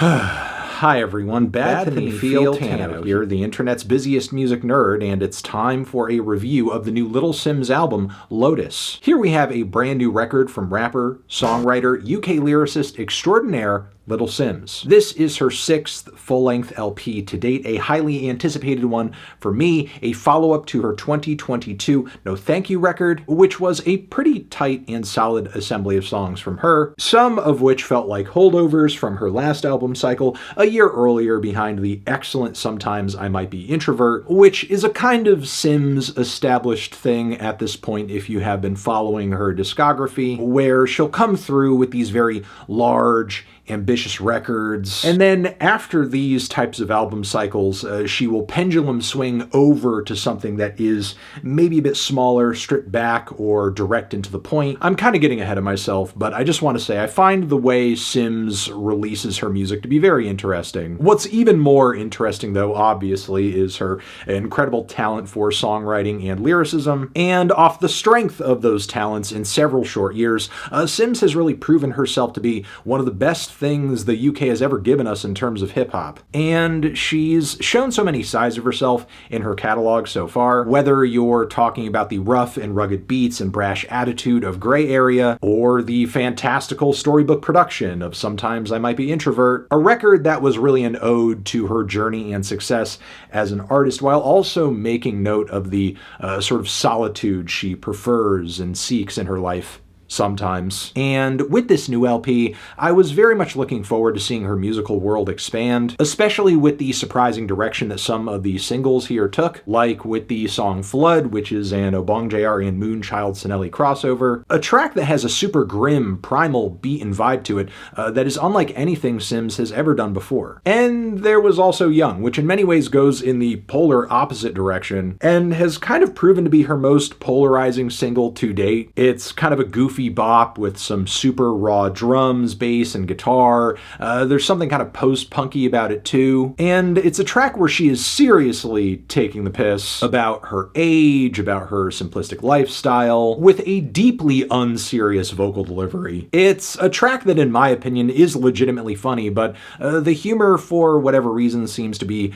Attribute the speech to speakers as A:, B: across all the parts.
A: Hi everyone, Bethany Fieltano here, the internet's busiest music nerd, and it's time for a review of the new Little Simz album, Lotus. Here we have a brand new record from rapper, songwriter, UK lyricist extraordinaire, Little Simz. This is her 6th full-length LP to date, a highly anticipated one for me, a follow-up to her 2022 No Thank You record, which was a pretty tight and solid assembly of songs from her, some of which felt like holdovers from her last album cycle a year earlier behind the excellent Sometimes I Might Be Introvert, which is a kind of Simz established thing at this point if you have been following her discography, where she'll come through with these very large, ambitious records, and then after these types of album cycles, she will pendulum swing over to something that is maybe a bit smaller, stripped back, or direct and to the point. I'm kind of getting ahead of myself, but I just want to say I find the way Simz releases her music to be very interesting. What's even more interesting, though, obviously, is her incredible talent for songwriting and lyricism, and off the strength of those talents in several short years, Simz has really proven herself to be one of the best things the UK has ever given us in terms of hip-hop. And she's shown so many sides of herself in her catalog so far, whether you're talking about the rough and rugged beats and brash attitude of Gray Area, or the fantastical storybook production of Sometimes I Might Be Introvert, a record that was really an ode to her journey and success as an artist, while also making note of the sort of solitude she prefers and seeks in her life sometimes. And with this new LP, I was very much looking forward to seeing her musical world expand, especially with the surprising direction that some of the singles here took, like with the song Flood, which is an Obong JR and Moonchild Sonelli crossover, a track that has a super grim, primal beat and vibe to it that is unlike anything Simz has ever done before. And there was also Young, which in many ways goes in the polar opposite direction, and has kind of proven to be her most polarizing single to date. It's kind of a goofy bop with some super raw drums, bass, and guitar. There's something kind of post-punky about it too. And it's a track where she is seriously taking the piss about her age, about her simplistic lifestyle, with a deeply unserious vocal delivery. It's a track that, in my opinion, is legitimately funny, but the humor, for whatever reason, seems to be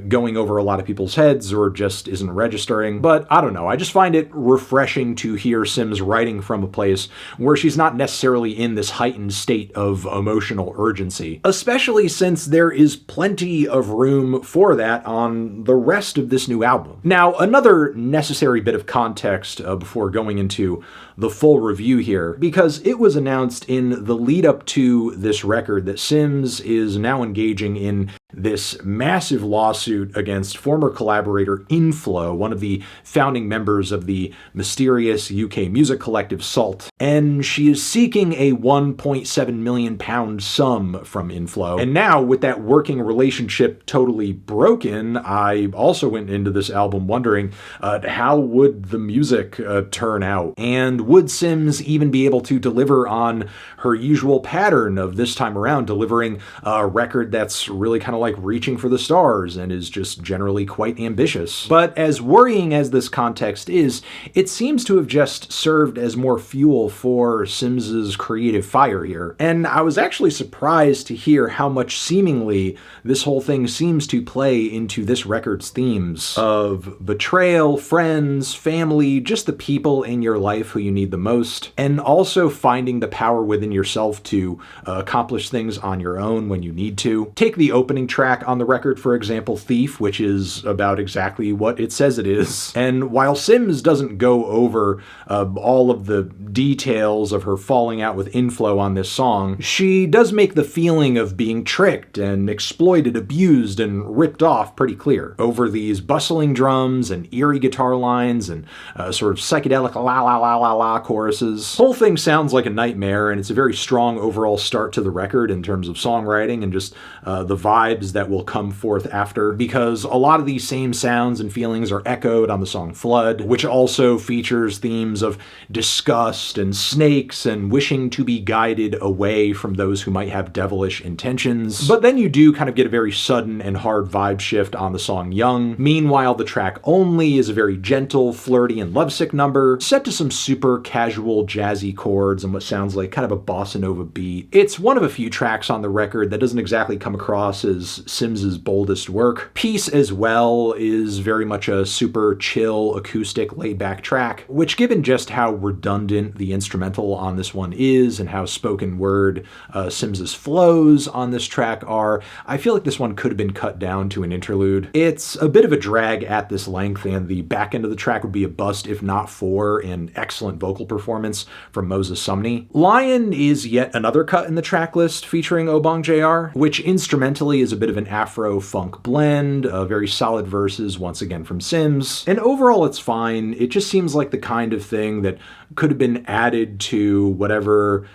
A: going over a lot of people's heads or just isn't registering. But I don't know, I just find it refreshing to hear Simz writing from a place where she's not necessarily in this heightened state of emotional urgency, especially since there is plenty of room for that on the rest of this new album. Now, another necessary bit of context before going into the full review here, because it was announced in the lead up to this record that Simz is now engaging in this massive lawsuit against former collaborator Inflow, one of the founding members of the mysterious UK music collective SAULT. And she is seeking a £1.7 million sum from Inflow. And now, with that working relationship totally broken, I also went into this album wondering how would the music turn out? And would Simz even be able to deliver on her usual pattern of this time around delivering a record that's really kind of like reaching for the stars and is just generally quite ambitious? But as worrying as this context is, it seems to have just served as more fuel for Simz's creative fire here. And I was actually surprised to hear how much seemingly this whole thing seems to play into this record's themes of betrayal, friends, family, just the people in your life who you need the most, and also finding the power within yourself to accomplish things on your own when you need to. Take the opening track on the record, for example, Thief, which is about exactly what it says it is. And while Simz doesn't go over all of the details of her falling out with Inflow on this song, she does make the feeling of being tricked and exploited, abused, and ripped off pretty clear over these bustling drums and eerie guitar lines and sort of psychedelic la la la la la choruses. Whole thing sounds like a nightmare, and it's a very strong overall start to the record in terms of songwriting and just the vibe vibes that will come forth after, because a lot of these same sounds and feelings are echoed on the song Flood, which also features themes of disgust and snakes and wishing to be guided away from those who might have devilish intentions. But then you do kind of get a very sudden and hard vibe shift on the song Young. Meanwhile, the track Only is a very gentle, flirty, and lovesick number, set to some super casual jazzy chords and what sounds like kind of a bossa nova beat. It's one of a few tracks on the record that doesn't exactly come across as Simz's boldest work. Peace as well is very much a super chill, acoustic, laid-back track, which, given just how redundant the instrumental on this one is and how spoken word Simz's flows on this track are, I feel like this one could have been cut down to an interlude. It's a bit of a drag at this length, and the back end of the track would be a bust if not for an excellent vocal performance from Moses Sumney. Lion is yet another cut in the track list featuring Obong JR, which instrumentally is a bit of an Afro-funk blend, very solid verses once again from Simz, and overall it's fine. It just seems like the kind of thing that could have been added to whatever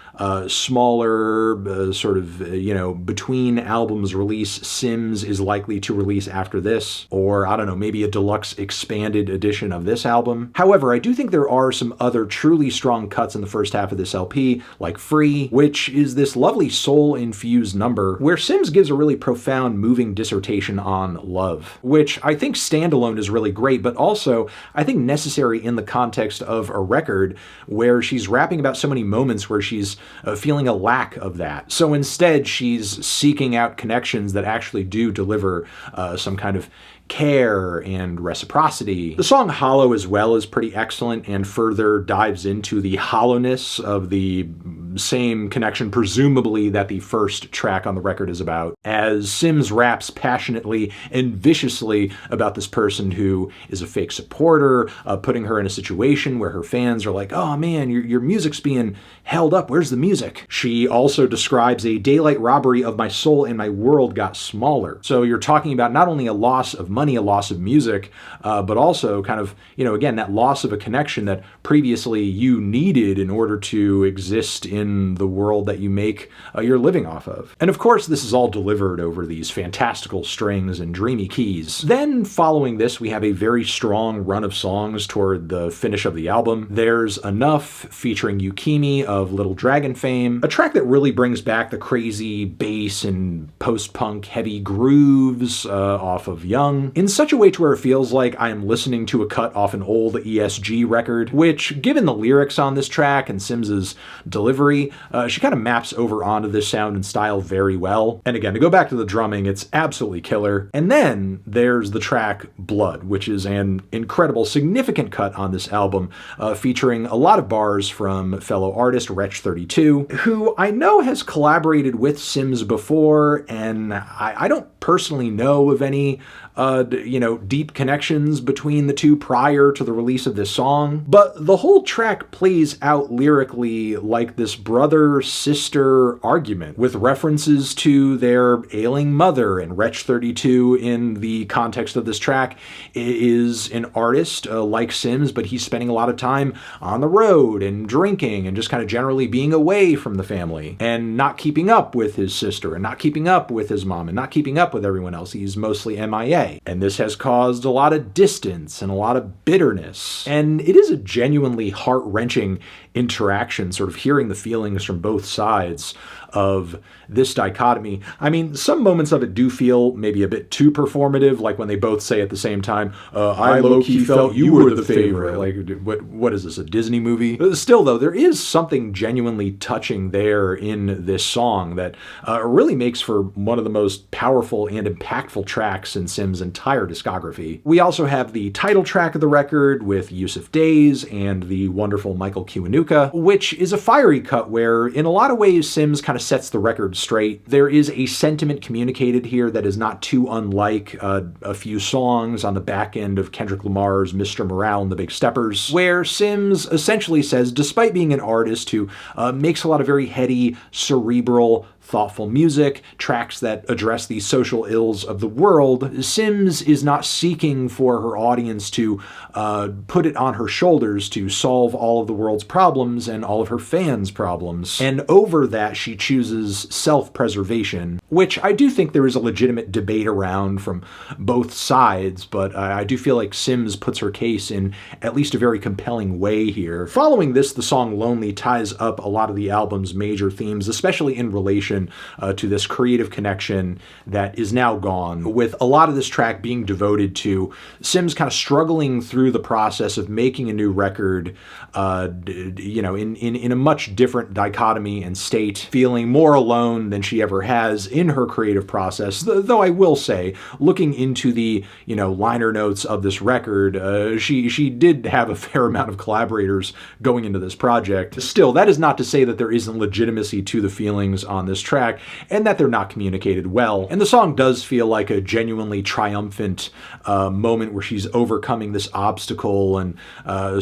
A: smaller sort of, between albums release Simz is likely to release after this, or I don't know, maybe a deluxe expanded edition of this album. However, I do think there are some other truly strong cuts in the first half of this LP, like Free, which is this lovely soul-infused number where Simz gives a really profound, moving dissertation on love, which I think standalone is really great, but also I think necessary in the context of a record where she's rapping about so many moments where she's feeling a lack of that. So instead, she's seeking out connections that actually do deliver some kind of care and reciprocity. The song Hollow as well is pretty excellent and further dives into the hollowness of the same connection, presumably, that the first track on the record is about, as Simz raps passionately and viciously about this person who is a fake supporter, putting her in a situation where her fans are like, oh man, your music's being held up, where's the music? She also describes a daylight robbery of my soul and my world got smaller. So you're talking about not only a loss of money, a loss of music, but also kind of, again, that loss of a connection that previously you needed in order to exist in the world that you make your living off of. And of course, this is all delivered over these fantastical strings and dreamy keys. Then following this, we have a very strong run of songs toward the finish of the album. There's Enough, featuring Yukimi of Little Dragon fame, a track that really brings back the crazy bass and post-punk heavy grooves off of Young, in such a way to where it feels like I am listening to a cut off an old ESG record, which, given the lyrics on this track and Simz's delivery, she kind of maps over onto this sound and style very well. And again, to go back to the drumming, it's absolutely killer. And then there's the track Blood, which is an incredible, significant cut on this album, featuring a lot of bars from fellow artist Wretch32, who I know has collaborated with Simz before, and I don't personally know of any deep connections between the two prior to the release of this song, but the whole track plays out lyrically like this brother-sister argument, with references to their ailing mother, and Wretch32 in the context of this track is an artist like Simz, but he's spending a lot of time on the road and drinking and just kind of generally being away from the family and not keeping up with his sister and not keeping up with his mom and not keeping up with everyone else. He's mostly MIA. And this has caused a lot of distance and a lot of bitterness. And it is a genuinely heart-wrenching interaction, sort of hearing the feelings from both sides of this dichotomy. I mean, some moments of it do feel maybe a bit too performative, like when they both say at the same time, I low-key felt you were the favorite. Like, what is this, a Disney movie? Still, though, there is something genuinely touching there in this song that really makes for one of the most powerful and impactful tracks in Simz's entire discography. We also have the title track of the record with Yusuf Days and the wonderful Michael Kiwanuka, which is a fiery cut where, in a lot of ways, Simz kind of sets the record straight. There is a sentiment communicated here that is not too unlike a few songs on the back end of Kendrick Lamar's Mr. Morale and the Big Steppers, where Simz essentially says, despite being an artist who makes a lot of very heady, cerebral, thoughtful music, tracks that address the social ills of the world, Simz is not seeking for her audience to put it on her shoulders to solve all of the world's problems and all of her fans' problems. And over that, she chooses self-preservation, which I do think there is a legitimate debate around from both sides, but I do feel like Simz puts her case in at least a very compelling way here. Following this, the song Lonely ties up a lot of the album's major themes, especially in relation to this creative connection that is now gone, with a lot of this track being devoted to Simz kind of struggling through the process of making a new record, you know, in a much different dichotomy and state, feeling more alone than she ever has in her creative process. Though I will say, looking into the, you know, liner notes of this record, she did have a fair amount of collaborators going into this project. Still, that is not to say that there isn't legitimacy to the feelings on this track and that they're not communicated well. And the song does feel like a genuinely triumphant moment where she's overcoming this obstacle and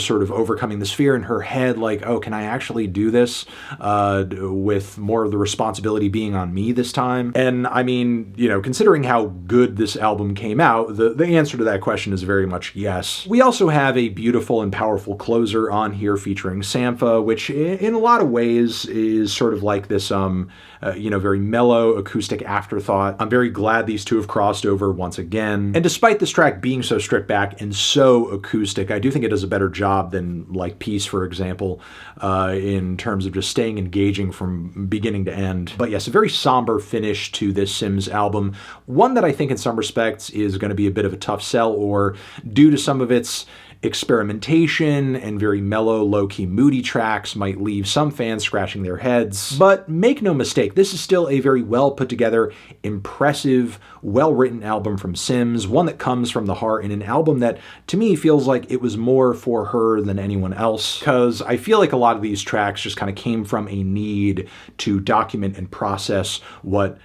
A: sort of overcoming this fear in her head, like, oh, can I actually do this with more of the responsibility being on me this time? And I mean, you know, considering how good this album came out, the answer to that question is very much yes. We also have a beautiful and powerful closer on here featuring Sampha, which in a lot of ways is sort of like this, you know, very mellow acoustic afterthought. I'm very glad these two have crossed over once again. And despite this track being so stripped back and so acoustic, I do think it does a better job than like Peace, for example, in terms of just staying engaging from beginning to end. But yes, a very somber finish to this Simz album. One that I think in some respects is going to be a bit of a tough sell, or due to some of its experimentation and very mellow, low-key, moody tracks might leave some fans scratching their heads. But make no mistake, this is still a very well put together, impressive, well-written album from Simz, one that comes from the heart, and an album that to me feels like it was more for her than anyone else, because I feel like a lot of these tracks just kind of came from a need to document and process what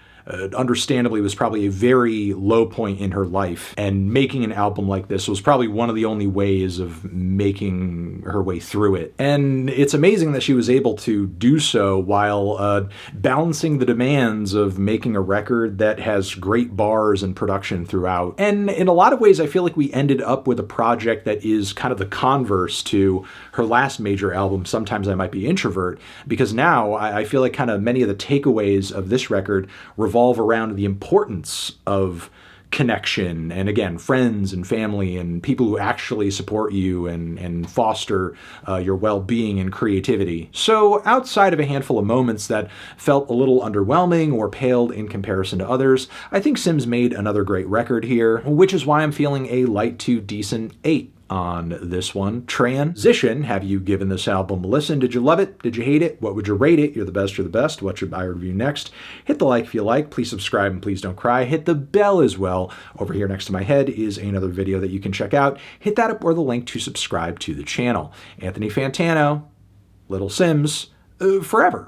A: understandably was probably a very low point in her life, and making an album like this was probably one of the only ways of making her way through it. And it's amazing that she was able to do so while balancing the demands of making a record that has great bars and production throughout. And in a lot of ways, I feel like we ended up with a project that is kind of the converse to her last major album, Sometimes I Might Be Introvert, because now I feel like kind of many of the takeaways of this record revolve around the importance of connection, and again, friends and family and people who actually support you and foster your well-being and creativity. So outside of a handful of moments that felt a little underwhelming or paled in comparison to others, I think Simz made another great record here, which is why I'm feeling a light to decent 8 on this one. Transition, have you given this album a listen? Did you love it? Did you hate it? What would you rate it? You're the best, you're the best. What should I review next? Hit the like if you like. Please subscribe and please don't cry. Hit the bell as well. Over here next to my head is another video that you can check out. Hit that up or the link to subscribe to the channel. Anthony Fantano, Little Simz, forever.